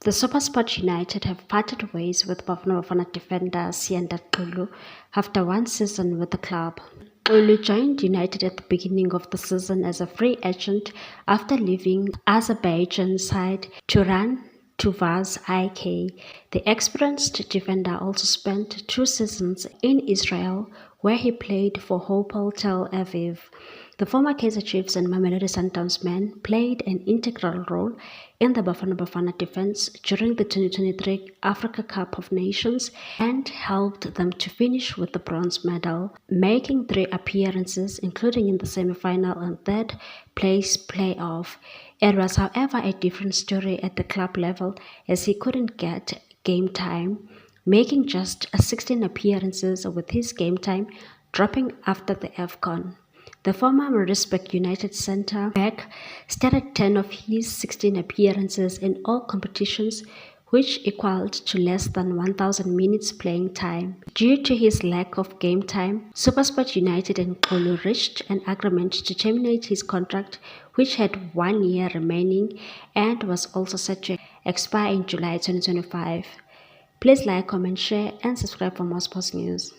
The SuperSport United have parted ways with Bafana Bafana defender Siyanda Xulu after one season with the club. Xulu joined United at the beginning of the season as a free agent after leaving Azerbaijan side Turan Tuvaz IK. The experienced defender also spent 2 seasons in Israel, where he played for Hapoel Tel Aviv. The former Kaizer Chiefs and Mamelodi Sundowns men played an integral role in the Bafana Bafana defense during the 2023 Africa Cup of Nations and helped them to finish with the bronze medal, making 3 appearances, including in the semi-final and third place playoff. It was, however, a different story at the club level as he couldn't get game time, making just 16 appearances with his game time dropping after the AFCON. The former Maritzburg United centre-back started 10 of his 16 appearances in all competitions, which equaled to less than 1,000 minutes playing time. Due to his lack of game time, SuperSport United and Xulu reached an agreement to terminate his contract, which had 1 year remaining and was also set to expire in July 2025. Please like, comment, share and subscribe for more sports news.